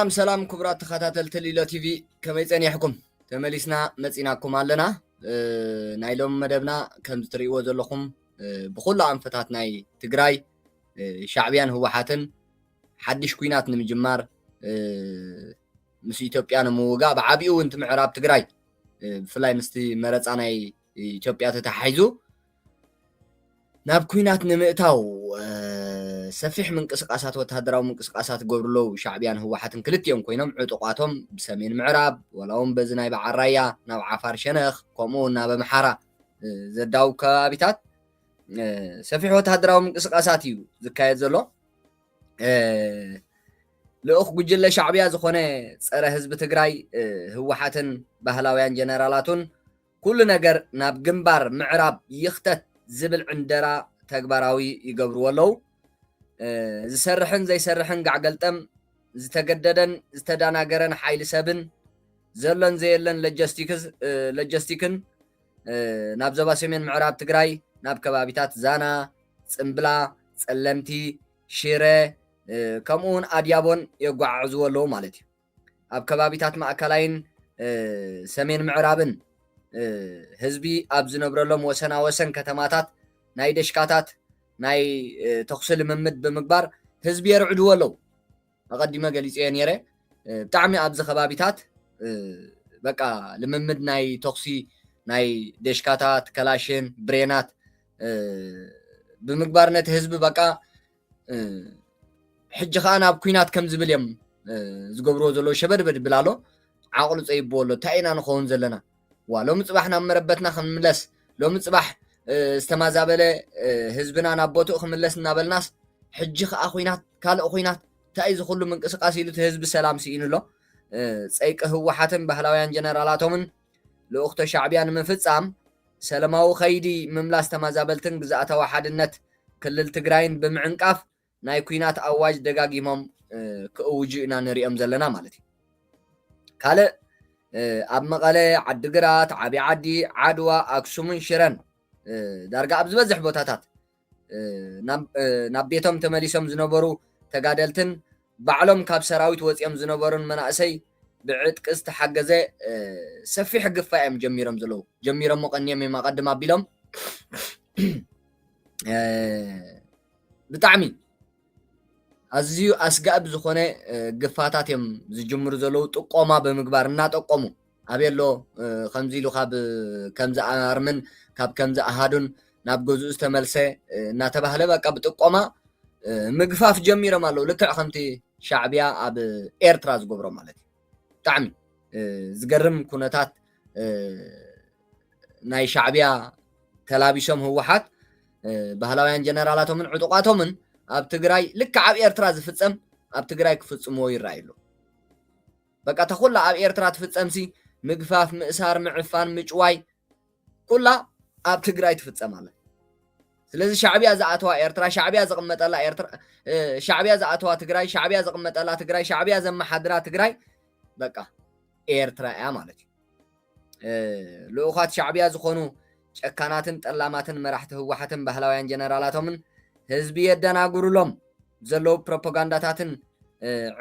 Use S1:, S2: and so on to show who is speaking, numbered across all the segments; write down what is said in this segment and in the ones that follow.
S1: سلام كبرات تخاتل تليلو تي في كما يصنيحكم تمليسنا مصيناكم علنا نايلوم مدبنا كم تريو زلكم بكل انفتات ناي تግራይ شعبيان هوحاتن حدش كوينات نمجمار مس ኢትዮጵያ ነምውጋ بعبيو انت معراب تግራይ بفلاي مستي مرصا ناي ኢትዮጵያ ተታሒዙ ናብ ኩናት ንምእታው ሰፊሕ ምንቅስቃሳት ወተሃደራዊ ምንቅስቃሳት ገብርለው ሻዕቢያን ህወሓትን ክልቲኦም ኮይኖም ዕጡቋቶም ብሰሜን ምዕራብ ወላውን በዝናይ በዓራያ ናብ ዓፋር ሸነኽ ከምኡ ናብ አምሓራ ዘዳው ከባቢታት ሰፊሕ ወተሃደራዊ ምንቅስቃሳት እዩ ዝካየድ ዘሎ ልኡኽ ጉጅለ ሻዕቢያ ዝኾነ ፀረ ህዝቢ ትግራይ ህወሓትን ባህላውያን ጀነራላቱን ኩሉ ነገር ናብ ግንባር ምዕራብ ይኽተት ዝብል ዕንደራ ተግባራዊ ይገብሩ ወለው ዝሰርሕን ዘይሰርሕን ጋዕገልጠም ዝተገደደን ዝተዳናገረን ሓይሊ ሰብን ዘሎን ዘየለን ሎጂስቲክን ናብ ዞባ ሰሜን ምዕራብ ትግራይ ናብ ከባቢታት ዛና ፅምብላ ፀለምቲ ሽረ ከምኡውን ኣድያቦን የጓዓዕዙ ወለው ማለት እዩ ኣብ ከባቢታት ማእከላይን ሰሜን ምዕራብን ህዝቢ ኣብ ዝነብረሎም ወሰና ወሰን ከተማታት ናይ ደሽካታት ናይ ተኽሲ ልምምድ ብምግባር ህዝቢ የርዕድዎ ኣለው ኣቐዲመ ገሊፀየ ነይረ ብጣዕሚ ኣብዚ ከባቢታት በቃ ልምምድ ናይ ተኽሲ ናይ ደሽካታት ከላሽን ብሬናት ብምግባር ነቲ ህዝቢ በቃ ሕጂ ከዓ ናብ ኩናት ከም ዝብል እዮም ዝገብርዎ ዘሎ ሸበድበድ ብላሎ ዓቕሉ ፀይብዎ ኣሎ እንታይ ኢና ንኸውን ዘለና ولو مصباح نام مربتنا خملس لو مصباح استمازابل حزبنا نابوتو خملس نابلناس حجخ اخوينات كال اخوينات تايز كله من قسقاسي لحزب السلام سينلو صيق هوحاتن بهلاوያን جنرالاتومن لوخت شعبيان منفصام سلاماو خيدي مملاس تمازابلتن ግዛአታ ዋሓድነት ክልል ትግራይን ብምዕንቃፍ ናይ ኩናት አዋጅ ደጋጊሞም ክእውጁ ኢና ንሪኦም ዘለና ማለት እዩ ካለ ኣብ መቐለ ዓዲግራት ዓቢ ዓዲ ዓድዋ ኣክሱምን ሽረን ዳርጋ ኣብ ዝበዝሕ ቦታታት ናብ ቤቶም ተመሊሶም ዝነበሩ ተጋደልትን ባዕሎም ካብ ሰራዊት ወፂኦም ዝነበሩን መናእሰይ ብዕጥቂ ዝተሓገዘ ሰፊሕ ግፋይ እዮም ጀሚሮም ዘለው ጀሚሮም መቐኒዮም የማቐድም ኣቢሎም ብጣዕሚ ኣዝዩ ኣስጋብ ዝኾነ ግፋታት እዮም ዝጅምሩ ዘለው ጥቆማ ብምግባር እናጠቆሙ ኣበሎ ከምዚ ኢሉ ካብ ከምዚ ኣርምን ካብ ከምዚ ኣሃዱን ናብ ገዝኡ ዝተመልሰ እናተባህለ በቃ ብጥቆማ ምግፋፍ ጀሚሮም ኣለው ልክዕ ከምቲ ሻዕቢያ ኣብ ኤርትራ ዝገብሮ ማለት እዩ ብጣዕሚ ዝገርም ኩነታት ናይ ሻዕቢያ ተላቢሶም ህወሓት ባህላውያን ጀነራላቶምን ዕጡቃቶምን ኣብ ትግራይ ልክ ኣብ ኤርትራ ዝፍጸም ኣብ ትግራይ ክፍጽምዎ ይራኣይሉ በቃ ተኹላ ኣብ ኤርትራ ትፍጸምሲ ምግፋፍ ምእሳር ምዕፋን ምጭዋይ ኩላ ኣብ ትግራይ ትፍጸም ኣለ ስለዚ ሻዕቢያ ዝኣተዋ ኤርትራ ሻዕቢያ ዝቕመጠላ ኤርትራ ሻዕቢያ ዝኣተዋ ትግራይ ሻዕቢያ ዝቕመጠላ ትግራይ ሻዕቢያ ዘመሓድራ ትግራይ በቃ ኤርትራ እያ ማለት እዩ ልኡኻት ሻዕቢያ ዝኾኑ ጨካናትን ጠላማትን መራሕቲ ህወሓትን ባህላውያን ጀነራላቶምን ህዝቢ የደናግሩሎም ዘለው ፕሮፓጋንዳታትን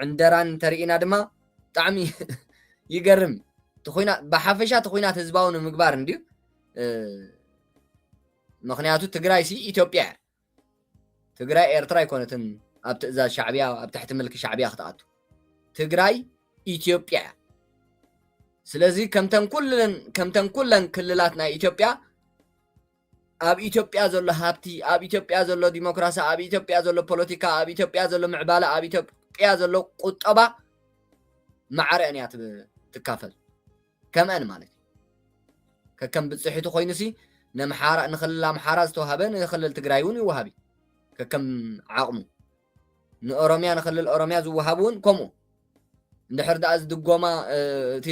S1: ዕንደራን ተሪኢና ድማ ብጣዕሚ ይገርም ተኾይና ብሓፈሻ ተኾይናት ህዝባውን ምግባር እንዲዩ ምክንያቱ ትግራይ ሲ ኢትዮጵያ ትግራይ ኤርትራ ይኮነትን ኣብ ትእዛዝ ሻዕቢያ ኣብ ትሕቲ ምልኪ ሻዕቢያ ክትኣቱ ትግራይ ኢትዮጵያ ስለዚ ከምተን ኩለን ክልላት ናይ ኢትዮጵያ ኣብ ኢትዮጵያ ዘሎ ሃብቲ ኣብ ኢትዮጵያ ዘሎ ዲሞክራሲ ኣብ ኢትዮጵያ ዘሎ ፖለቲካ ኣብ ኢትዮጵያ ዘሎ ምዕባለ ኣብ ኢትዮጵያ ዘሎ ቁጠባ ማዕረን እያ ትካፈል ከምአን ማለት ከከም ብፅሒቱ ኮይኑሲ ነምሓራ ንክልል ኣምሓራ ዝተዋሃበ ንክልል ትግራይ እውን ይወሃብ ከከም ዓቕሙ ንኦሮሚያ ንክልል ኦሮሚያ ዝወሃብ እውን ከምኡ እንድሕር ዳኣ ዝድጎማ እቲ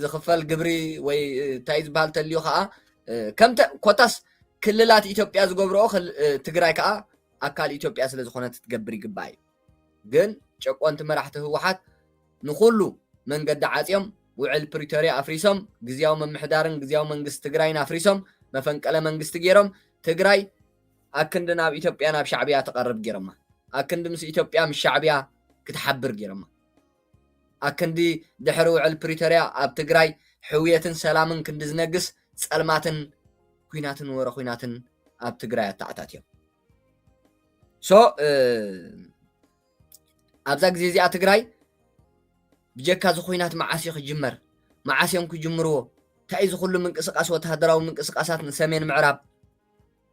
S1: ዝኽፈል ግብሪ ወይ እንታይ ዝበሃል ተልዩ ከዓ ከምተ ኮታስ ክልላት ኢትዮጵያ ዝገብርኦ ትግራይ ከዓ ኣካል ኢትዮጵያ ስለ ዝኾነት ትገብር ይግባእ ግን ጨቆንቲ መራሕቲ ህወሓት ንኹሉ መንገዲ ዓፅዮም ውዕል ፕሪቶሪያ ኣፍሪሶም ግዝያዊ መምሕዳርን ግዝያዊ መንግስቲ ትግራይን ኣፍሪሶም መፈንቀለ መንግስቲ ገይሮም ትግራይ ኣክንዲ ናብ ኢትዮጵያ ናብ ሻዕቢያ ተቐርብ ገይሮማ ኣክንዲ ምስ ኢትዮጵያ ምስ ሻዕቢያ ክትሓብር ገይሮማ أكندي دحرو على بريتوريا أب تجراي حوية سلامن كند زنقس سلماتن كويناتن ورا كويناتن أب تجراي تعتاتيهم أبزاق زي أتجراي بجكا زخوينات معاسي خجمر معاسيهم كجمرو تعيز كل من قسقاس وتهدراو من قسقاسات نسمين معراب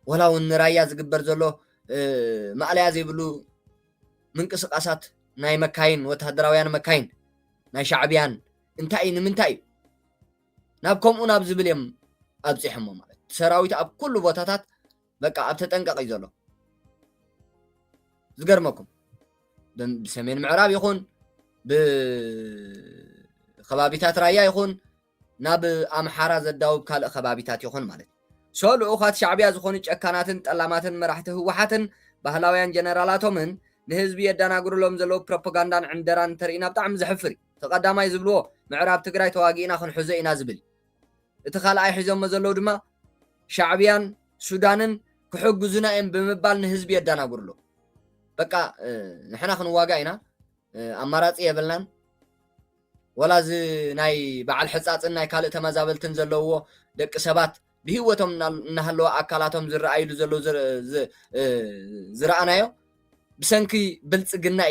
S1: ولاو النرايا زقبر زلو مقليا زي بلو من قسقاسات ناي مكاين وتهدراويان مكاين ناي شعبيان انتاي نمنتاي نابكم وناب زبليم أبزيحمو مالت سراويت أب كل بوتاتات بقى أب تتنقق يزلو زقرمكم بسمين معراب يخون بخبابيتات رايا يخون ناب أمحارة زداوب كال خبابيتات يخون مالت سؤال أخوات شعبية زخونيش أكاناتن تألاماتن مرحته وحاتن بهلاويان جنرالاتو من نهزبي يدانا قرلهم زلو بروباغاندان عندران ترينا بتعم زحفري تقداما يزبلوه معراب تقراي تواقينا خن حزينا زبلي اتخال أي حزيهم مزلو دما شعبيان سودانن كحق زنائم بمبال نهزبي يدانا قرلو بقى نحنا خن واقعينا أمارات إيه بلنان ولا زي ناي بعل حصات ناي كالئ تمازابلتن زلوو دق سبات بهوتهم نهلو أكالاتهم زرعيلو زلو زرعنايو بسنكي بلصقنا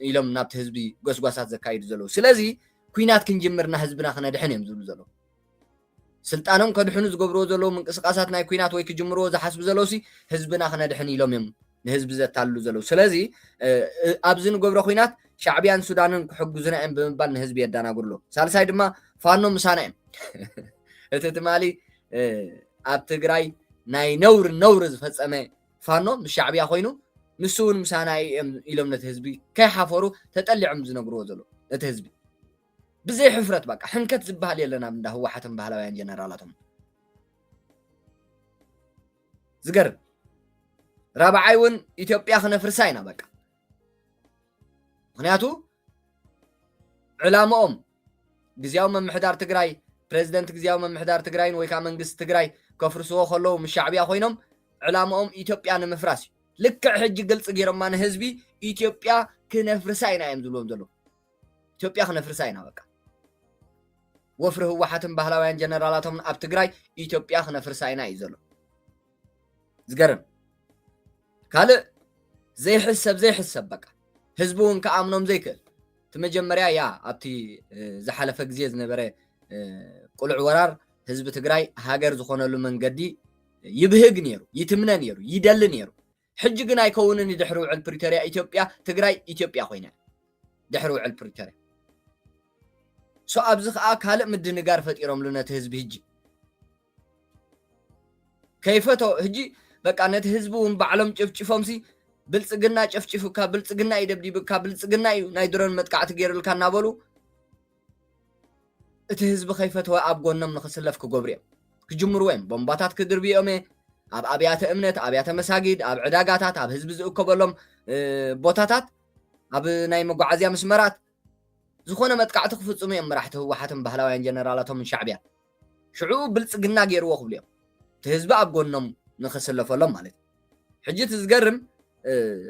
S1: إلهم نابت حزبي غسغاسات زكايد زلو سلازي كوينات كنجمرنا حزبنا خنا دحن يمزلو زلو سلطانهم كدحنو زغبرو زلو من قسقاسات ناي كوينات وي كجمرو زحسب زلوسي حزبنا خنا دحن إلهم يم نحزب زتالو زلو سلازي أبزن غبرو كوينات شعبيان سودانن كحجزنا ام بمبال نحزب يدانا غرلو سالساي دما فانو مسانايم اتتمالي اب تግራይ ናይ ነውር ዝፈጸመ ፋኖ ምሻዕብያ ኮይኑ ንሱን ምሳናይ ኢሎም ነቲ ህዝቢ ከይሓፈሩ ተጠሊዖም ዝነግርዎ ዘሎ ነቲ ህዝቢ ብዘይ ሕፍረት በቃ ሕንከት ዝበሃል የለና እንዳ ህወሓትን ባህላውያን ጀነራላቶም ዝገር ራብዓይውን ኢትዮጵያ ክነፍርሳ ኢና በቃ ምክንያቱ ዕላማኦም ግዝያዊ መምሕዳር ትግራይ ፕሬዝደንት ግዝያዊ መምሕዳር ትግራይን ወይ ከዓ መንግስቲ ትግራይ ከፍርስዎ ከለዉ ምሻዕብያ ኮይኖም ዕላማኦም ኢትዮጵያ ንምፍራስ ልክዕ ሕጂ ግልጽ ገይሮማ ንህዝቢ ኢትዮጵያ ክነፍርሳ ኢና እዮም ዝብሎም ዘለዉ ኢትዮጵያ ክነፍርሳ ኢና በቃ ወፍሪ ህወሓትን ባህላውያን ጀነራላቶም ኣብ ትግራይ ኢትዮጵያ ክነፍርሳ ኢና እዩ ዘሎ ዝገርም ካልእ ዘይሕሰብ በቃ ህዝቡን ከኣምኖም ዘይክእል ተመጀመርያ ያ ኣብቲ ዝሓለፈ ግዜ ዝነበረ ቁልዕ ወራር ህዝቢ ትግራይ ሃገር ዝኾነሉ መንገዲ ይብህግ ነይሩ ይትምነ ነይሩ ይደሊ ነይሩ ሕጂ ግን ኣይከውንን ድሕሪ ውዕል ፕሪቶሪያ ኢትዮጵያ ትግራይ ኢትዮጵያ ኮይና ድሕሪ ውዕል ፕሪቶሪያ ኣብዚ ከዓ ካልእ ምድንጋር ፈጢሮምሉ ነቲ ህዝቢ ሕጂ ከይፈቶ ሕጂ በቃ ነቲ ህዝቢ እውን ባዕሎም ጭፍጭፎምሲ ብልጽግና ጨፍጭፉካ ብልጽግና ይደብዲብካ ብልጽግና እዩ ናይ ድሮን መጥቃዕቲ ገይሩልካ እናበሉ እቲ ህዝቢ ከይፈትወ ኣብ ጎኖም ንኽስለፍ ክገብሩ እዮም ክጅምሩ እዮም ቦምባታት ክድርብዮም ኣብ ኣብያተ እምነት ኣብያተ መሳጊድ ኣብ ዕዳጋታት ኣብ ህዝቢ ዝእከበሎም ቦታታት ኣብ ናይ መጓዓዝያ መስመራት ዝኾነ መጥቃዕቲ ክፍጽሙ እዮም መራሕቲ ህወሓትን ባህላውያን ጀነራላቶምን ሻዕብያ ሽዑ ብልጽግና ገይርዎ ክብሉ እዮም እቲ ህዝቢ ኣብ ጎኖም ንኽስለፈሎም ማለት እዩ ሕጂ እቲ ዝገርም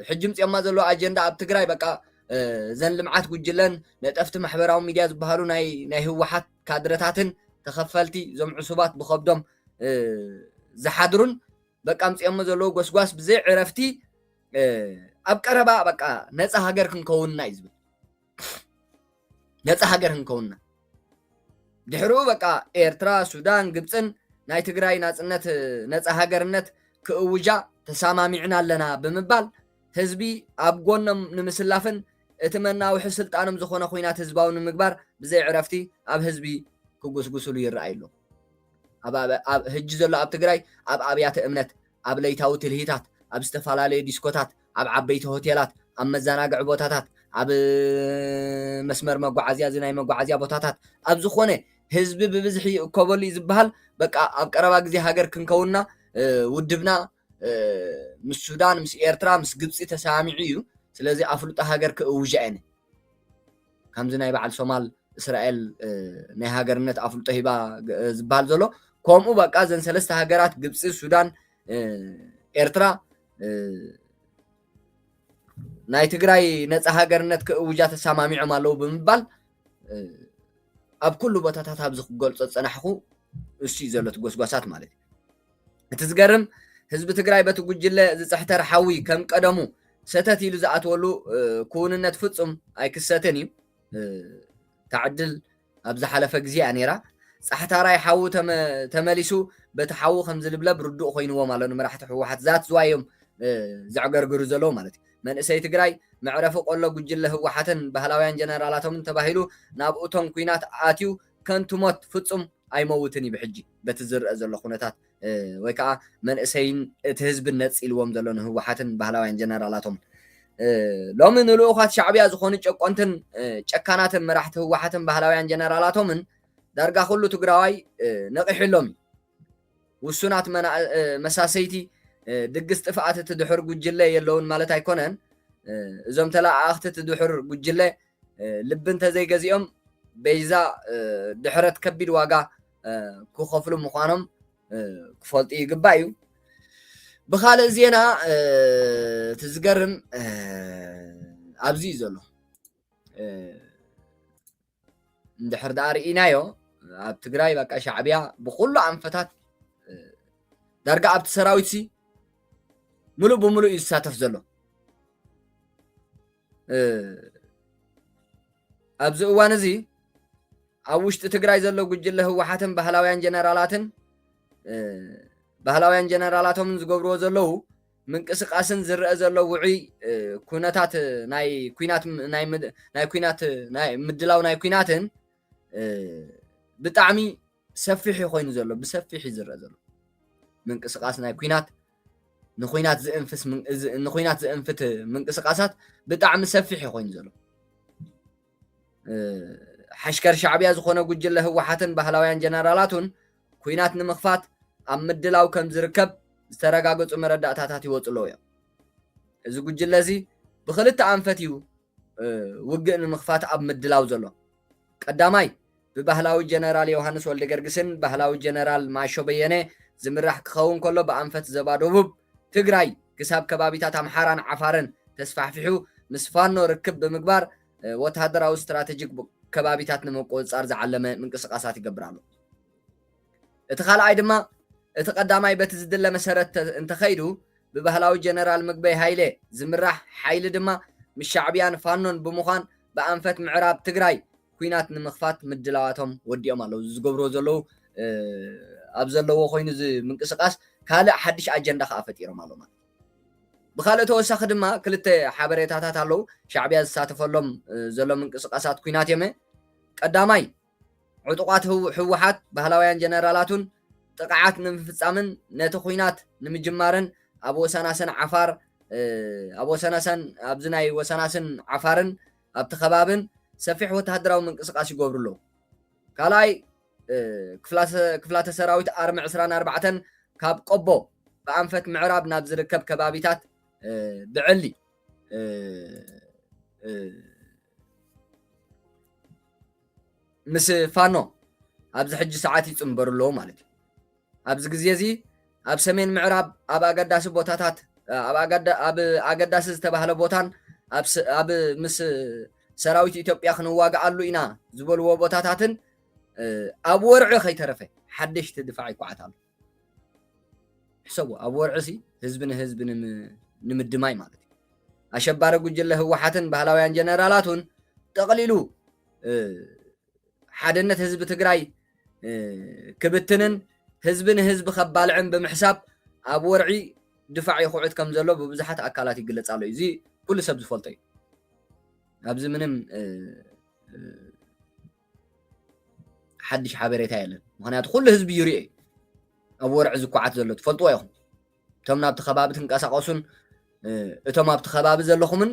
S1: ሕጂ ምፅኦማ ዘሎ ኣጀንዳ ኣብ ትግራይ በቃ ዘን ልምዓት ጉጅለን ነጠፍቲ ማሕበራዊ ሚድያ ዝበሃሉ ናይ ህወሓት ካድረታትን ተኸፈልቲ እዞም ዕሱባት ብከብዶም ዝሓድሩን በቃ ምፅኦሞ ዘለዎ ጎስጓስ ብዘይ ዕረፍቲ ኣብ ቀረባ በቃ ነፃ ሃገር ክንከውንና እዩ ዝብል ነፃ ሃገር ክንከውንና ድሕሪኡ በቃ ኤርትራ ሱዳን ግብፅን ናይ ትግራይ ናፅነት ነፃ ሃገርነት ክእውጃ ተሰማሚዕና ኣለና ብምባል ህዝቢ ኣብ ጎኖም ንምስላፍን እቲ መናውሒ ስልጣኖም ዝኾነ ኩናት ህዝባዊ ንምግባር ብዘይ ዕረፍቲ ኣብ ህዝቢ ክጉስጉስሉ ይረኣዩ ኣብ ሕጂ ዘሎ ኣብ ትግራይ ኣብ ኣብያተ እምነት ኣብ ለይታዊ ትልሂታት ኣብ ዝተፈላለዩ ዲስኮታት ኣብ ዓበይቲ ሆቴላት ኣብ መዘናግዒ ቦታታት ኣብ መስመር መጓዓዝያ ናይ መጓዓዝያ ቦታታት ኣብ ዝኾነ ህዝቢ ብብዝሒ ይእከበሉ እዩ ዝበሃል በቃ ኣብ ቀረባ ግዜ ሃገር ክንከውንና ውድብና ምስ ሱዳን ምስ ኤርትራ ምስ ግብፂ ተሰሚዑ እዩ ስለዚ ኣፍሉጣ ሃገር ክእውጃ እየን ከምዚ ናይ በዓል ሶማል እስራኤል ናይ ሃገርነት ኣፍሉጦ ሂባ ዝበሃል ዘሎ ከምኡ በቃ ዘን ሰለስተ ሃገራት ግብፂ ሱዳን ኤርትራ ናይ ትግራይ ነፃ ሃገርነት ክእውጃ ተሰማሚዖም ኣለዉ ብምባል ኣብ ኩሉ ቦታታት ኣብ ዝገልጾ ፀናሕኹ እሱ ዘሎት ጎስጓሳት ማለት እዩ እቲ ዝገርም ህዝቢ ትግራይ በቲ ጉጅለ ዝፅሕተር ሓዊ ከም ቀደሙ ሰተት ኢሉ ዝኣትወሉ ክውንነት ፍጹም ኣይክሰትን እዩ ተዓድል ኣብ ዝሓለፈ ግዜ እያ ነይራ ፃሕታራይ ሓዊ ተመሊሱ በቲ ሓዊ ከም ዝልብለብ ርዱእ ኮይንዎም ኣሎ ንመራሕቲ ህወሓት ዛት ዝዋዮም ዘዕገርግሩ ዘለዉ ማለት እዩ መንእሰይ ትግራይ መዕረፊ ቆሎ ጉጅለ ህወሓትን ባህላውያን ጀነራላቶምን ተባሂሉ ናብ እቶም ኩናት ኣትዩ ከንቱ ሞት ፍጹም ኣይመውትን እዩ ብሕጂ በቲ ዝርአ ዘሎ ኩነታት ወይ ከዓ መንእሰይን እቲ ህዝብን ነፂልዎም ዘሎ ንህወሓትን ባህላውያን ጀነራላቶም ሎሚ ንልኡኻት ሻዕብያ ዝኾኑ ጨቆንትን ጨካናትን መራሕቲ ህወሓትን ባህላውያን ጀነራላቶምን ዳርጋ ኩሉ ትግራዋይ ነቂሕሎም ውሱናት መሳሰይቲ ድግስ ጥፍኣት እቲ ድሕር ጉጅለ የለውን ማለት ኣይኮነን እዞም ተላኣኽቲ እቲ ድሕር ጉጅለ ልቢ እንተዘይገዚኦም ቤዛ ድሕረት ከቢድ ዋጋ ክኸፍሉ ምዃኖም ክፈልጡ ይግባእ እዩ ብኻልእ ዜና እቲ ዝገርም ኣብዚ እዩ ዘሎ እንድሕር ዳ ርኢናዮ ኣብ ትግራይ በቃ ሻዕብያ ብኩሉ ኣንፈታት ዳርጋ ኣብቲ ሰራዊት ሙሉእ ብሙሉእ እዩ ዝሳተፍ ዘሎ ኣብዚ እዋን እዚ ኣብ ውሽጢ ትግራይ ዘሎ ጉጅለ ህወሓትን ባህላውያን ጀነራላቶምን ዝገብርዎ ዘለዉ ምንቅስቃስን ዝርአ ዘሎ ውዑይ ኩነታት ናይ ኩናት ናይ ምድላው ናይ ኩናትን ብጣዕሚ ሰፊሕ ኮይኑ ዘሎ ብሰፊሕ ዝርአ ዘሎ ምንቅስቃስ ናይ ኩናት ንኩናት ዝእንፍት ምንቅስቃሳት ብጣዕሚ ሰፊሕ ኮይኑ ዘሎ ሓሽከር ሻዕብያ ዝኾነ ጉጅለ ህወሓትን ባህላውያን ጀነራላቱን ኩናት ንምኽፋት ኣብ ምድላው ከም ዝርከብ ዝተረጋገፁ መረዳእታታት ይወፁ ኣለዉ እዮም እዚ ጉጅለ እዚ ብክልተ ኣንፈት እዩ ውግእ ንምኽፋት ኣብ ምድላው ዘሎ ቀዳማይ ብባህላዊ ጀነራል ዮሃንስ ወልደገርግስን ባህላዊ ጀነራል ማሾ በየነ ዝምራሕ ክኸውን ከሎ ብኣንፈት ዞባ ደቡብ ትግራይ ክሳብ ከባቢታት ኣምሓራን ዓፋርን ተስፋሕፊሑ ምስ ፋኖ ርክብ ብምግባር ወተሃደራዊ ስትራቴጂክ ከባቢታት ንምቁፅፃር ዝዓለመ ምንቅስቃሳት ይገብር ኣሎ እቲ ካልኣይ ድማ እቲ ቀዳማይ በቲ ዝድለ መሰረት እንተኸይዱ ብባህላዊ ጀነራል ምግበይ ሃይለ ዝምራሕ ሓይሊ ድማ ምስ ሻዕብያን ፋኖን ብምዃን ብኣንፈት ምዕራብ ትግራይ ኩናት ንምኽፋት ምድላዋቶም ወዲኦም ኣለዉ ዝገብርዎ ዘለዉ ኣብ ዘለዎ ኮይኑ ምንቅስቃስ ካልእ ሓድሽ ኣጀንዳ ከዓ ፈጢሮም ኣሎ ማለት ብካልእ ተወሳኺ ድማ ክልተ ሓበሬታታት ኣለዉ ሻዕብያ ዝሳተፈሎም ዘሎ ምንቅስቃሳት ኩናት እዮም ቀዳማይ ዕጡቃት ህወሓት ባህላውያን ጀነራላቱን ጥቅዓት ንምፍፃምን ነቲ ኩናት ንምጅማርን ኣብ ወሰናስን ዓፋር ኣብ ወሰናስን ኣብዚ ናይ ወሰናስን ዓፋርን ኣብቲ ከባብን ሰፊሕ ወተሃደራዊ ምንቅስቃስ ይገብሩ ኣለዉ ካልኣይ ክፍላተ ሰራዊት ኣርሚ 24 ካብ ቆቦ ብኣንፈት ምዕራብ ናብ ዝርከብ ከባቢታት ብዕሊ ምስ ፋኖ ኣብዚ ሕጂ ሰዓት ይፅምበሩ ኣለዉ ማለት እዩ ኣብዚ ግዜ እዚ ኣብ ሰሜን ምዕራብ ኣብ ኣገዳሲ ቦታታት ኣብ ኣገዳሲ ዝተባሃለ ቦታን ኣብ ምስ ሰራዊት ኢትዮጵያ ክንዋጋኣሉ ኢና ዝበልዎ ቦታታትን ኣብ ወርዒ ከይተረፈ ሓደሽቲ ድፋዕ ይኳዓት ኣሎ ሕሰቡ ኣብ ወርዒ ህዝቢ ንህዝቢ ንምድማይ ማለት እዩ ኣሸባሪ ጉጅለ ህወሓትን ባህላውያን ጀነራላቱን ጠቕሊሉ ሓድነት ህዝቢ ትግራይ ክብትንን ህዝቢ ንህዝቢ ከባልዕን ብምሕሳብ ኣብ ወርዒ ድፋዕ ይኹዕት ከም ዘሎ ብብዙሓት ኣካላት ይግለጽ ኣሎ እዚ ኩሉ ሰብ ዝፈልጦ እዩ ኣብዚ ምንም ሓድሽ ሓበሬታ የለን ምክንያቱ ኩሉ ህዝቢ ይርኦ ኣብ ወርዒ ዝኳዓት ዘሎ ትፈልጥዎ ኢኹም እቶም ናብቲ ከባቢ ትንቀሳቐሱን እቶም ኣብቲ ከባቢ ዘለኹምን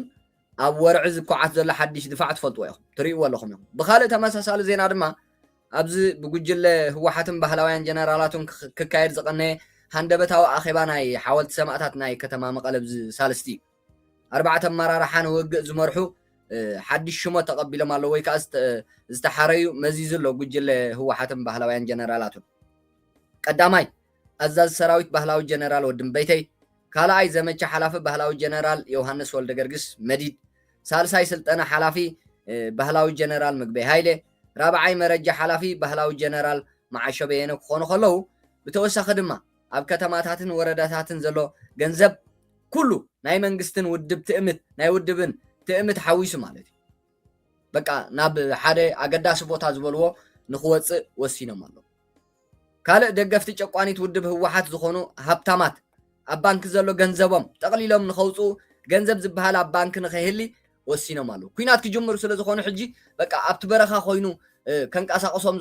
S1: ኣብ ወርዒ ዝኳዓት ዘሎ ሓድሽ ድፋዕ ትፈልጥዎ ኢኹም ትርእይዎ ኣለኹም ኢኹም ብካልእ ተመሳሳሊ ዜና ድማ ኣብዚ ብጉጅለ ህወሓትን ባህላውያን ጀነራላቱን ክካየድ ዝቐነየ ሃንደበታዊ ኣኼባ ናይ ሓወልቲ ሰማእታት ናይ ከተማ መቐለ ሳልስቲ እዩ ኣርባዕተ ኣመራርሓ ንውግእ ዝመርሑ ሓድሽ ሽሞት ተቐቢሎም ኣለዉ ወይ ከዓ ዝተሓረዩ መዚዙ ኣሎ ጉጅለ ህወሓትን ባህላውያን ጀነራላቱን ቀዳማይ ኣዛዚ ሰራዊት ባህላዊ ጀነራል ወድም በይተይ ካልኣይ ዘመቻ ሓላፊ ባህላዊ ጀነራል ዮሃንስ ወልደገርግስ መዲድ ሳልሳይ ስልጠና ሓላፊ ባህላዊ ጀነራል ምግበይ ሃይለ ራብዓይ መረጃ ሓላፊ ባህላዊ ጀነራል ማዓሾ በየነ ክኾኑ ከለዉ ብተወሳኺ ድማ ኣብ ከተማታትን ወረዳታትን ዘሎ ገንዘብ ኩሉ ናይ መንግስትን ውድብ ትእምት ናይ ውድብን ትእምት ሓዊሱ ማለት እዩ በቃ ናብ ሓደ ኣገዳሲ ቦታ ዝበልዎ ንኽወፅእ ወሲኖም ኣሎ ካልእ ደገፍቲ ጨቋኒት ውድብ ህወሓት ዝኾኑ ሃብታማት ኣብ ባንኪ ዘሎ ገንዘቦም ጠቕሊሎም ንኸውፅኡ ገንዘብ ዝበሃል ኣብ ባንኪ ንኸይህሊ ወሲኖም ኣሎ ኩናት ክጅምሩ ስለ ዝኾኑ ሕጂ በቃ ኣብቲ በረኻ ኮይኑ ከንቀሳቐሶም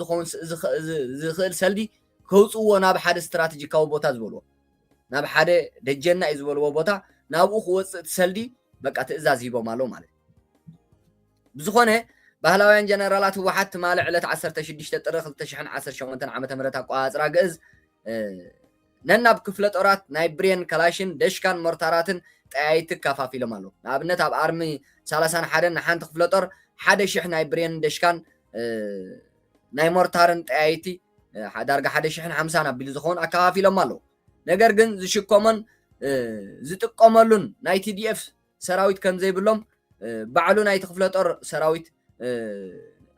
S1: ዝኽእል ሰልዲ ከውፅዎ ናብ ሓደ ስትራቴጂካዊ ቦታ ዝበልዎ ናብ ሓደ ደጀና እዩ ዝበልዎ ቦታ ናብኡ ክወፅእ ትሰልዲ በቃ ትእዛዝ ሂቦም ኣሎ ማለት ብዝኾነ ባህላውያን ጀነራላት ህወሓት ትማሊ ዕለት 16 ጥሪ 2018 ዓ.ም ኣቆፃፅራ ግእዝ ነናብ ክፍለ ጦራት ናይ ብሬን ከላሽን ደሽካን ሞርታራትን ጠያይቲ ከፋፊሎም ኣሎ ንኣብነት ኣብ ኣርሚ 31 ንሓንቲ ክፍለ ጦር 1000 ናይ ብሬን ደሽካን ናይ ሞርታርን ጠያይቲ ዳርጋ 1050 ኣቢሉ ዝኾኑ ኣከፋፊሎም ኣሎ ነገር ግን ዝሽከሞን ዝጥቀመሉን ናይ TDF ሰራዊት ከም ዘይብሎም ባዕሉ ናይ ክፍለ ጦር ሰራዊት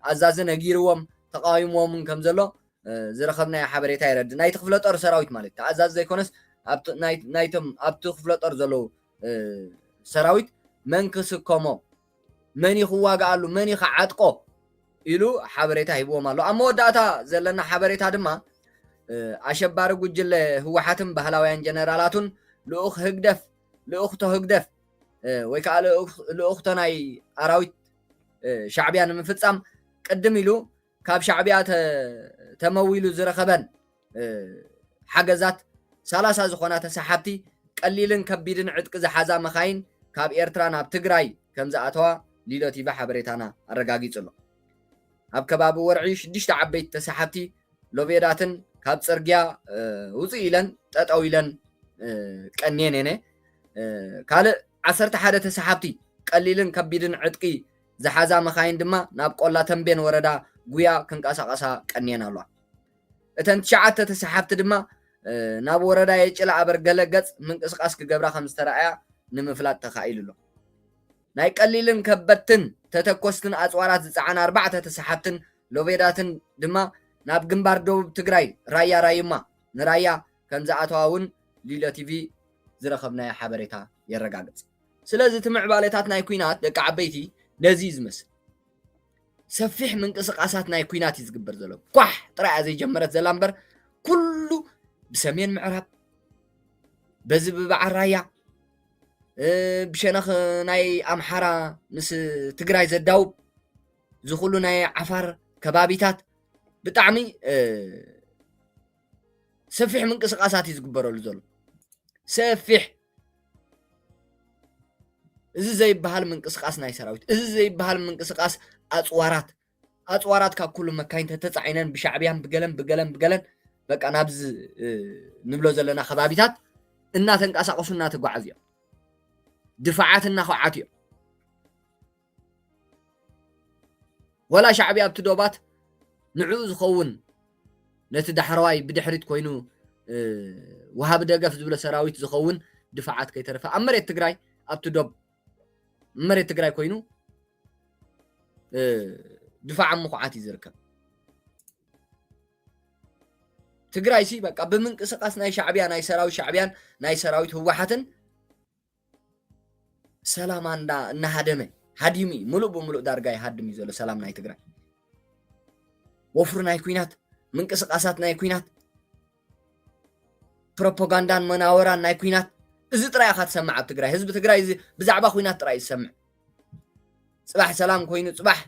S1: ኣዛዚ ነጊርዎም ተቃዊሞም ከም ዘሎ ዝረኸብናይ ሓበሬታ ይረድ ናይ ክፍለ ጦር ሰራዊት ማለት ተኣዛዚ ዘይኮነስ ናይቶም ኣብቲ ክፍለ ጦር ዘለው ሰራዊት መን ክስከሞ መን ይኽዋጋኣሉ መን ይኽዓጥቆ ኢሉ ሓበሬታ ሂብዎም ኣሎ ኣብ መወዳእታ ዘለና ሓበሬታ ድማ ኣሸባሪ ጉጅለ ህወሓትን ባህላውያን ጀነራላቱን ልኡኽቶ ህግደፍ ወይ ከዓ ልኡኽቶ ናይ ኣራዊት ሻዕብያ ንምፍፃም ቅድም ኢሉ ካብ ሻዕብያ ተመዊሉ ዝረኸበን ሓገዛት 30 ዝኾና ተሰሓብቲ ቀሊልን ከቢድን ዕጥቂ ዝሓዛ መኻይን ካብ ኤርትራ ናብ ትግራይ ከም ዝኣተዋ ሊሎ ቲቪ ሓበሬታና ኣረጋጊጹ ኣሎ ኣብ ከባቢ ወርዒ 6 ዓበይቲ ተሰሓብቲ ሎቤዳትን ካብ ፅርግያ ውፅእ ኢለን ጠጠው ኢለን ቀንየን የነ ካልእ 11 ተሰሓብቲ ቀሊልን ከቢድን ዕጥቂ ዝሓዛ መኻይን ድማ ናብ ቆላ ተንቤን ወረዳ ጉያ ክንቀሳቐሳ ቀንየን ኣለዋ እተን 9 ተሰሓብቲ ድማ ናብ ወረዳ የጭላ ኣበርገለ ገጽ ምንቅስቃስ ክገብራ ከም ዝተረኣያ ንምፍላጥ ተኻኢሉ ኣሎ ናይ ቀሊልን ከበድትን ተተኮስትን ኣፅዋራት ዝፀዓና 4 ተሰሓብትን ሎቤዳትን ድማ ናብ ግንባር ደቡብ ትግራይ ራያ ራይማ ንራያ ከም ዝኣተዋ እውን ሊሎ ቲቪ ዝረኸብናዮ ሓበሬታ የረጋግጽ ስለዚ እቲ ምዕባለታት ናይ ኩናት ደቂ ዓበይቲ ነዚ ዝመስል ሰፊሕ ምንቅስቃሳት ናይ ኩናት እዩ ዝግበር ዘሎ ኳሕ ጥራይ ዘይጀመረት ዘላ እምበር ኩሉ ብሰሜን ምዕራብ በዚ ብበዓል ራያ ብሸነኽ ናይ ኣምሓራ ምስ ትግራይ ዘዳውብ ዝኹሉ ናይ ዓፋር ከባቢታት ብጣዕሚ ሰፊሕ ምንቅስቃሳት እዩ ዝግበረሉ ዘሎ ሰፊሕ እዚ ዘይበሃል ምንቅስቃስ ናይ ሰራዊት እዚ ዘይበሃል ምንቅስቃስ ኣፅዋራት ካብ ኩሉ መካይን ተተፃዒነን ብሻዕብያን ብገለን በቃ ናብዚ ንብሎ ዘለና ከባቢታት እናተንቀሳቀሱ እናተጓዓዙ እዮም ድፋዓት እናኸዓት እዮም ወላ ሻዕብያ ኣብቲ ዶባት ንዕኡ ዝኸውን ነቲ ዳሕረዋይ ብድሕሪት ኮይኑ ወሃቢ ደገፍ ዝብሎ ሰራዊት ዝኸውን ድፋዓት ከይተረፈ ኣብ መሬት ትግራይ ኣብቲ ዶብ መሬት ትግራይ ኮይኑ ድፋዕ ምኹዓት እዩ ዝርከብ ትግራይ ሲ በቃ ብምንቅስቃስ ናይ ሻዕብያ ናይ ሰራዊት ሻዕብያን ናይ ሰራዊት ህወሓትን ሰላም እናሃደመ ሃዲሚ ሙሉእ ብምሉእ ዳርጋ ይሃድም እዩ ዘሎ ሰላም ናይ ትግራይ ወፍሪ ናይ ኩናት ምንቅስቃሳት ናይ ኩናት ፕሮፓጋንዳን መናወራን ናይ ኩናት እዚ ጥራይ ኢኻ ትሰምዕ ኣብ ትግራይ ህዝቢ ትግራይ ብዛዕባ ኩናት ጥራይ ዝሰምዕ ፅባሕ ሰላም ኮይኑ ፅባሕ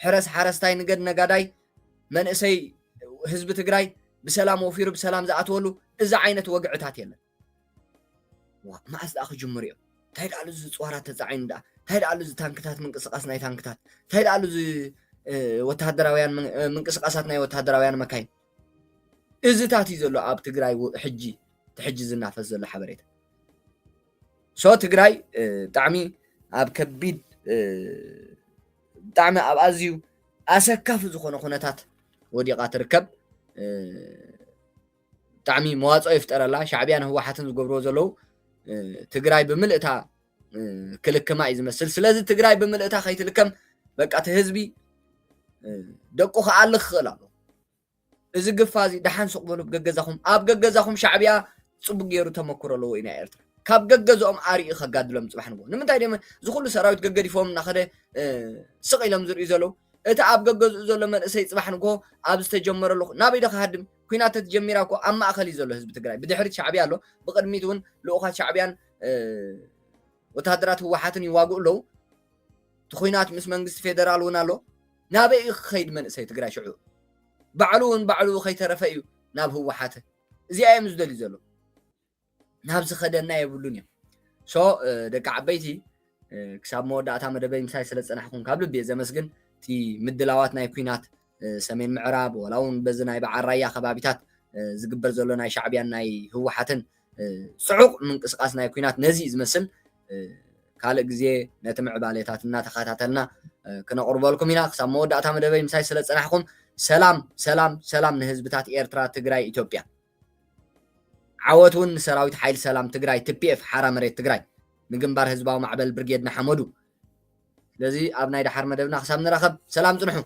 S1: ሕረስ ሓረስታይ ንገድ ነጋዳይ መንእሰይ ህዝቢ ትግራይ ብሰላም ወፊሩ ብሰላም ዝኣትወሉ እዚ ዓይነት ወግዕታት የለን ማዓስ ደኣ ክጅምር እዮም እንታይ ደኣሉ እዚ ፅዋራት ተፃዒኑ ደኣ እንታይ ደኣሉ እዚ ታንክታት ምንቅስቃስ ናይ ታንክታት እንታይ ደኣሉ እዚ ወታደራውያን ምንቅስቃሳት ናይ ወታደራውያን መካይን እዚታት እዩ ዘሎ ኣብ ትግራይ ሕጂ ዝናፈስ ዘሎ ሓበሬታ ሶ ትግራይ ብጣዕሚ ኣብ ከቢድ ብጣዕሚ ኣብ ኣዝዩ ኣሰካፊ ዝኾነ ኩነታት ወዲቓ ትርከብ ብጣዕሚ መዋፅኦ ይፍጠረላ ሻዕብያን ህወሓትን ዝገብርዎ ዘለው ትግራይ ብምልእታ ክልክማ እዩ ዝመስል ስለዚ ትግራይ ብምልእታ ከይትልከም በቃ ተህዝቢ ደቁ ከአልኽ ክእላ እዚ ግፋዚ ደሓን ሱቅ በሉ ገገዛኹም ኣብ ገገዛኹም ሻዕብያ ጽቡቅ ገይሩ ተመክሮ ኣለዎ ኢና ኤርትራ ካብ ገገዝኦም ኣርኡ ከጋድሎም ጽባሕ ንጎ ንምንታይ ደም ዝኹሉ ሰራዊት ገገዲፎም ናኸደ ስቕ ኢሎም ዝርእዩ ዘለዉ እቲ ኣብ ገገዝኡ ዘሎ መንእሰይ ጽባሕ ንጎ ኣብ ዝተጀመረሉ ናበይ ደኸሃድም ኩናት ተጀሚራ እኮ ኣብ ማእኸል እዩ ዘሎ ህዝቢ ትግራይ ብድሕሪት ሻዕብያ ኣሎ ብቅድሚት እውን ልኡኻት ሻዕብያን ወታደራት ህወሓትን ይዋግኡ ኣለዉ እቲ ኩናት ምስ መንግስቲ ፌደራል እውን ኣሎ ናበይ ክኸይድ መንእሰይ ትግራይ ሽዑ ባዕሉ ከይተረፈ እዩ ናብ ህወሓት እዚኣ እዮም ዝደልዩ ዘሎ ናብዚ ኸደና የብሉን እዮም ሶ ደቂ ዓበይቲ ክሳብ መወዳእታ መደበይ ምሳይ ስለ ፀናሕኩም ካብ ልቢ ዘመስግን እቲ ምድላዋት ናይ ኩናት ሰሜን ምዕራብ ወላ እውን በዚ ናይ በዓል ራያ ከባቢታት ዝግበር ዘሎ ናይ ሻዕብያን ናይ ህወሓትን ፅዑቕ ምንቅስቃስ ናይ ኩናት ነዚ ዝመስል ካልእ ግዜ ነቲ ምዕባለታት እናተኸታተልና ክነቕርበልኩም ኢና ክሳብ መወዳእታ መደበይ ምሳይ ስለ ፀናሕኩም ሰላም ሰላም ሰላም ንህዝብታት ኤርትራ ትግራይ ኢትዮጵያ ዓወት እውን ንሰራዊት ሓይሊ ሰላም ትግራይ TPF ሓራ መሬት ትግራይ ንግንባር ህዝባዊ ማዕበል ብርጌድ ንሓመዱ ስለዚ ኣብ ናይ ዳሓር መደብና ክሳብ ንራኸብ ሰላም ፅንሑ